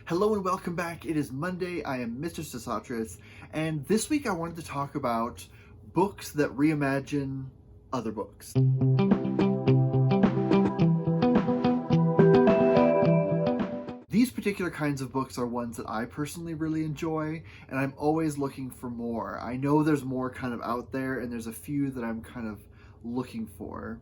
Hello and welcome back. It is Monday. I am Mr. Sesotris, and this week I wanted to talk about books that reimagine other books. These particular kinds of books are ones that I personally really enjoy, and I'm always looking for more. I know there's more kind of out there, and there's a few that I'm kind of looking for.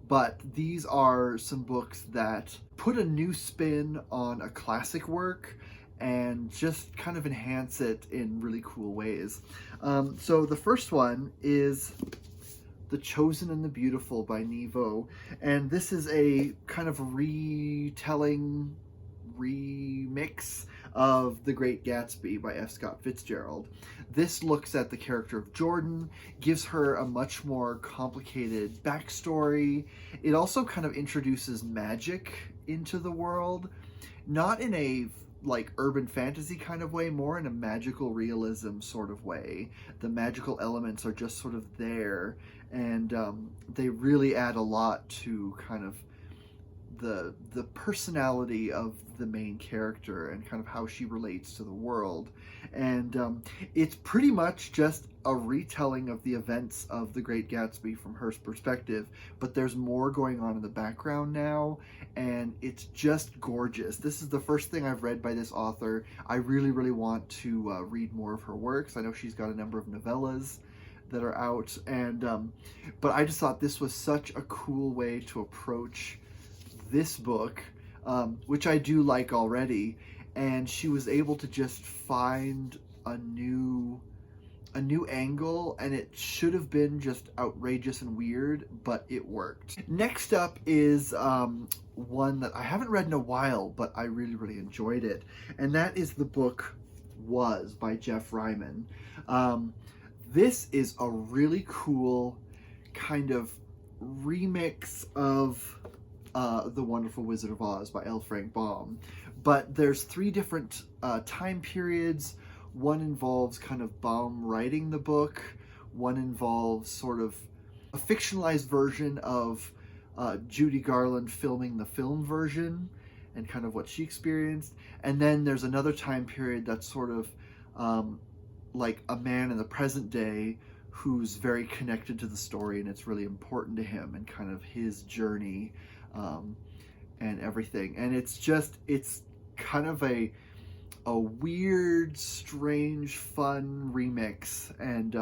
But these are some books that put a new spin on a classic work and just kind of enhance it in really cool ways. So the first one is The Chosen and the Beautiful by Nevo. And this is a kind of retelling, remix of The Great Gatsby by F. Scott Fitzgerald. This looks at the character of Jordan, gives her a much more complicated backstory. It also kind of introduces magic into the world, not in a like urban fantasy kind of way, more in a magical realism sort of way. The magical elements are just sort of there, and they really add a lot to kind of the personality of the main character and kind of how she relates to the world. And it's pretty much just a retelling of the events of The Great Gatsby from her perspective, but there's more going on in the background now, and it's just gorgeous. This is the first thing I've read by this author. I really want to read more of her works. I know she's got a number of novellas that are out, and but I just thought this was such a cool way to approach this book, which I do like already, and she was able to just find a new angle, and it should have been just outrageous and weird, but it worked. Next up is one that I haven't read in a while, but I really enjoyed it, and that is the book Was by Jeff Ryman. This is a really cool kind of remix of The Wonderful Wizard of Oz by L. Frank Baum. But there's three different time periods. One involves kind of Baum writing the book. One involves sort of a fictionalized version of Judy Garland filming the film version and kind of what she experienced. And then there's another time period that's sort of like a man in the present day who's very connected to the story, and it's really important to him and kind of his journey and everything. And it's kind of a weird, strange, fun remix, and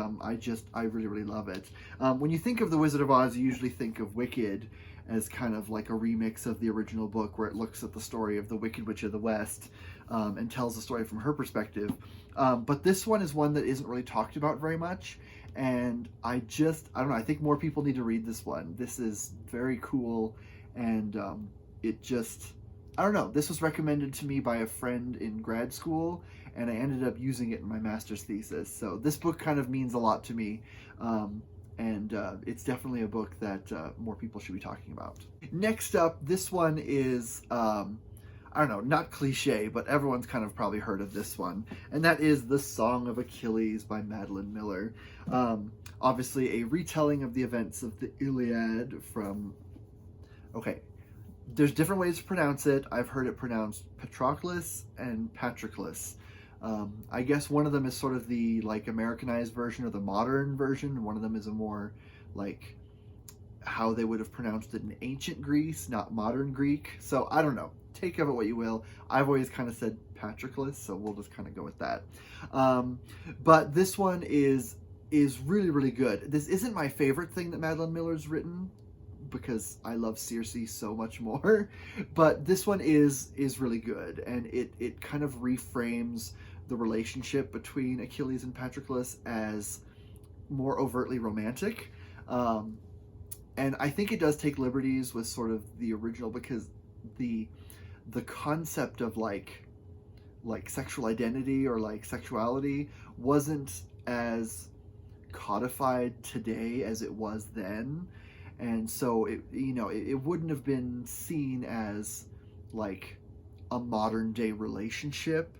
I really love it. When you think of The Wizard of Oz, you usually think of Wicked as kind of like a remix of the original book, where it looks at the story of the Wicked Witch of the West and tells the story from her perspective. But this one is one that isn't really talked about very much, and I don't know, I think more people need to read this one. This is very cool, and I don't know, this was recommended to me by a friend in grad school, and I ended up using it in my master's thesis. So this book kind of means a lot to me, and it's definitely a book that more people should be talking about. Next up, this one is, I don't know, not cliche, but everyone's kind of probably heard of this one, and that is The Song of Achilles by Madeline Miller. Obviously a retelling of the events of the Iliad from, okay, there's different ways to pronounce it. I've heard it pronounced Patroclus and Patroclus. I guess one of them is sort of the like Americanized version or the modern version. One of them is a more like how they would have pronounced it in ancient Greece, not modern Greek. So I don't know. Take of it what you will. I've always kind of said Patroclus, so we'll just kind of go with that. But this one is really good. This isn't my favorite thing that Madeline Miller's written, because I love Circe so much more, but this one is really good, and it kind of reframes the relationship between Achilles and Patroclus as more overtly romantic, and I think it does take liberties with sort of the original, because the concept of like sexual identity or like sexuality wasn't as codified today as it was then. And so it wouldn't have been seen as like a modern day relationship.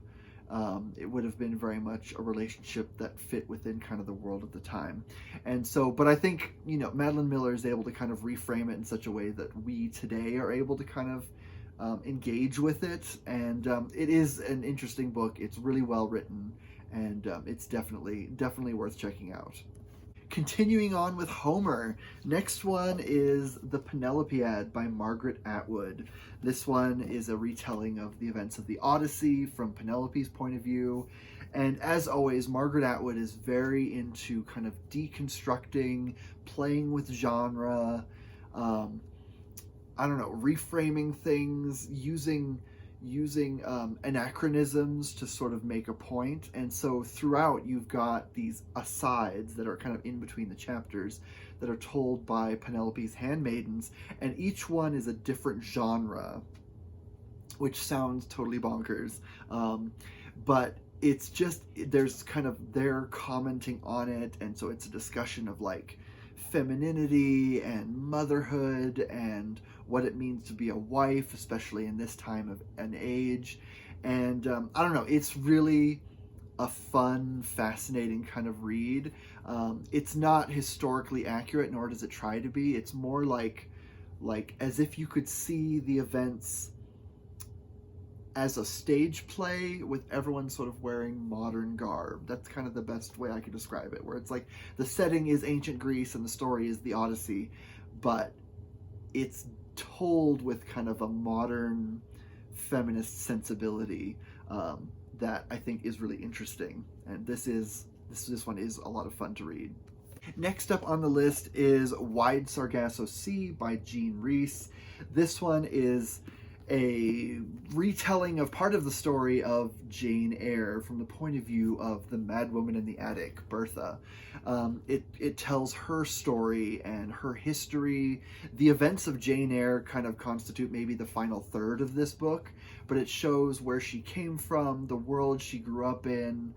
It would have been very much a relationship that fit within kind of the world of the time. And so, but I think, Madeline Miller is able to kind of reframe it in such a way that we today are able to kind of engage with it. And it is an interesting book. It's really well written, and it's definitely worth checking out. Continuing on with Homer, next one is The Penelopiad by Margaret Atwood. This one is a retelling of the events of the Odyssey from Penelope's point of view. And as always, Margaret Atwood is very into kind of deconstructing, playing with genre, I don't know, reframing things, using anachronisms to sort of make a point. And so throughout, you've got these asides that are kind of in between the chapters that are told by Penelope's handmaidens, and each one is a different genre, which sounds totally bonkers. But it's just, there's kind of, they're commenting on it, and so it's a discussion of like femininity and motherhood and what it means to be a wife, especially in this time of an age. And I don't know, it's really a fun, fascinating kind of read. It's not historically accurate, nor does it try to be. It's more like as if you could see the events as a stage play with everyone sort of wearing modern garb. That's kind of the best way I could describe it, where it's like the setting is ancient Greece and the story is the Odyssey, but it's told with kind of a modern feminist sensibility that I think is really interesting. And this one is a lot of fun to read. Next up on the list is Wide Sargasso Sea by Jean Rhys. This one is a retelling of part of the story of Jane Eyre from the point of view of the madwoman in the attic, Bertha. It tells her story and her history. The events of Jane Eyre kind of constitute maybe the final third of this book, but it shows where she came from, the world she grew up in,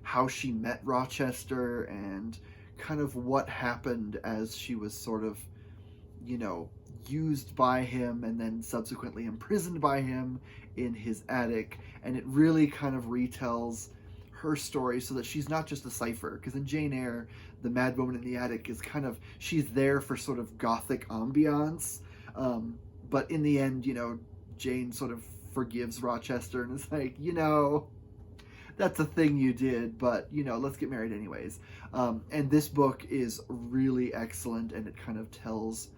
how she met Rochester, and kind of what happened as she was sort of, used by him and then subsequently imprisoned by him in his attic. And it really kind of retells her story so that she's not just a cipher, because in Jane Eyre, the madwoman in the attic is kind of, she's there for sort of gothic ambiance, but in the end, Jane sort of forgives Rochester and is like, that's a thing you did, but let's get married anyways. And this book is really excellent, and it kind of tells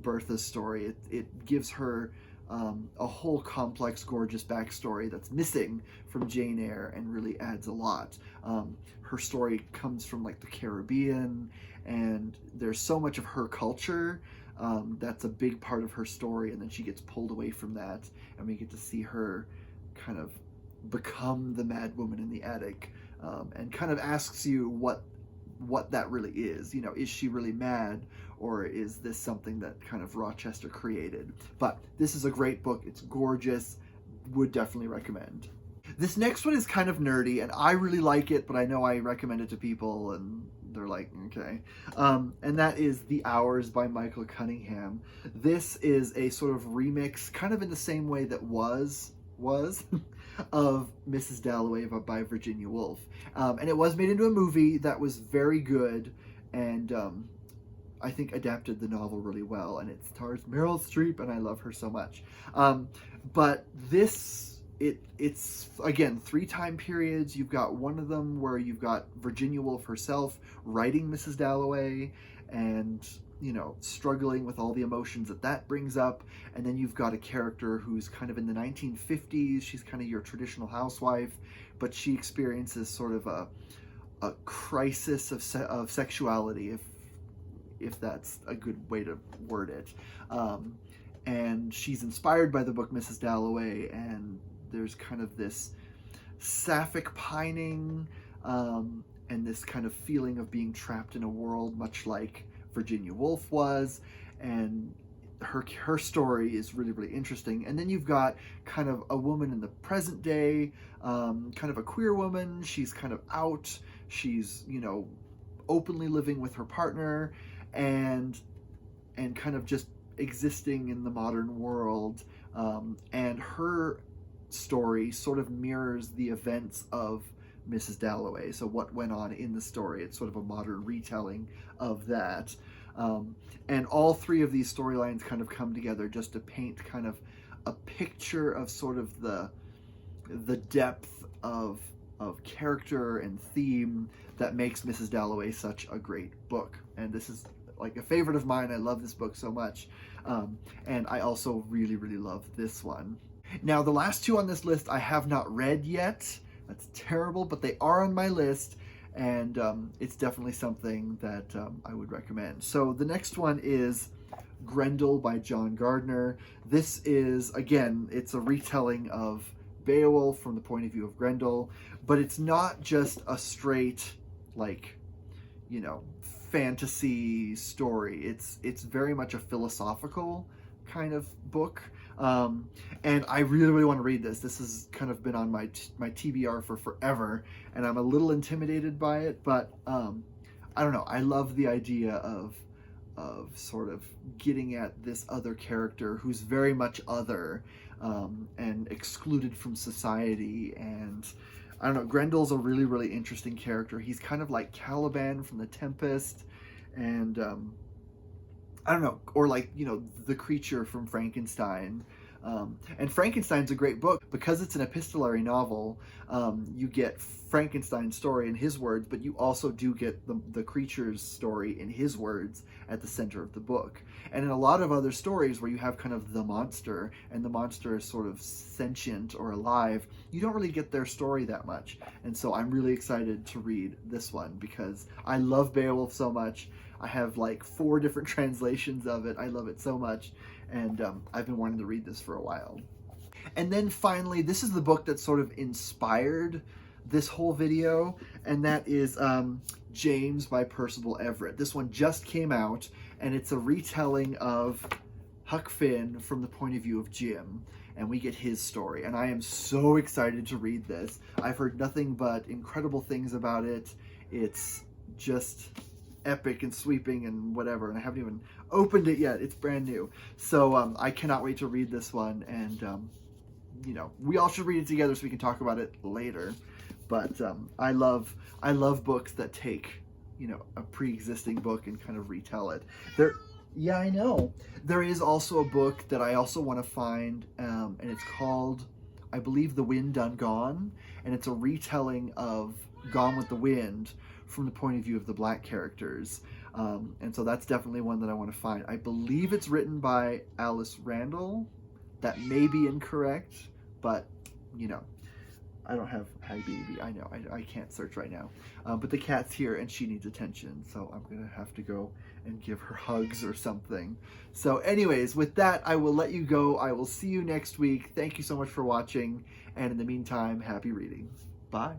Bertha's story. It gives her a whole complex, gorgeous backstory that's missing from Jane Eyre and really adds a lot. Her story comes from like the Caribbean, and there's so much of her culture that's a big part of her story, and then she gets pulled away from that, and we get to see her kind of become the mad woman in the attic, and kind of asks you what that really is. Is she really mad, or is this something that kind of Rochester created? But this is a great book. It's gorgeous. Would definitely recommend. This next one is kind of nerdy, and I really like it, but I know I recommend it to people and they're like, okay. And that is The Hours by Michael Cunningham. This is a sort of remix, kind of in the same way that was of Mrs. Dalloway by Virginia Woolf. And it was made into a movie that was very good, and I think adapted the novel really well, and it stars Meryl Streep, and I love her so much. But this, it's again 3 time periods. You've got one of them where you've got Virginia Woolf herself writing Mrs. Dalloway, and struggling with all the emotions that brings up. And then you've got a character who's kind of in the 1950s. She's kind of your traditional housewife, but she experiences sort of a crisis of sexuality, if that's a good way to word it. And she's inspired by the book Mrs. Dalloway, and there's kind of this sapphic pining, and this kind of feeling of being trapped in a world much like Virginia Woolf was, and her story is really, really interesting. And then you've got kind of a woman in the present day, kind of a queer woman. She's kind of out. She's, openly living with her partner, and kind of just existing in the modern world. And her story sort of mirrors the events of Mrs. Dalloway. So what went on in the story, it's sort of a modern retelling of that. And all 3 of these storylines kind of come together just to paint kind of a picture of sort of the depth of character and theme that makes Mrs. Dalloway such a great book. And this is like a favorite of mine. I love this book so much. And I also really, really love this one. Now, the last two on this list I have not read yet. That's terrible, but they are on my list, and it's definitely something that I would recommend. So the next one is Grendel by John Gardner. This is, again, it's a retelling of Beowulf from the point of view of Grendel, but it's not just a straight, like, you know, fantasy story. It's very much a philosophical kind of book. And I really, really want to read this. This has kind of been on my TBR for forever, and I'm a little intimidated by it, but I don't know. I love the idea of sort of getting at this other character who's very much other, and excluded from society. And I don't know, Grendel's a really, really interesting character. He's kind of like Caliban from The Tempest, and I don't know, or like, you know, the creature from Frankenstein. And Frankenstein's a great book because it's an epistolary novel. You get Frankenstein's story in his words, but you also do get the creature's story in his words at the center of the book. And in a lot of other stories where you have kind of the monster, and the monster is sort of sentient or alive, you don't really get their story that much. And so I'm really excited to read this one because I love Beowulf so much. I have like 4 different translations of it. I love it so much. And I've been wanting to read this for a while. And then finally, this is the book that sort of inspired this whole video, and that is James by Percival Everett. This one just came out, and it's a retelling of Huck Finn from the point of view of Jim, and we get his story. And I am so excited to read this. I've heard nothing but incredible things about it. It's just epic and sweeping and whatever, and I haven't even opened it yet. It's brand new. So I cannot wait to read this one, and you know, we all should read it together so we can talk about it later. But I love books that take, you know, a pre-existing book and kind of retell it. Yeah, I know. There is also a book that I also want to find, and it's called, I believe, The Wind Done Gone, and it's a retelling of Gone with the Wind from the point of view of the black characters. And so that's definitely one that I want to find. I believe it's written by Alice Randall. That may be incorrect, but, you know, I don't have Hi Baby. I know, I can't search right now. But the cat's here and she needs attention, so I'm going to have to go and give her hugs or something. So anyways, with that, I will let you go. I will see you next week. Thank you so much for watching, and in the meantime, happy reading. Bye.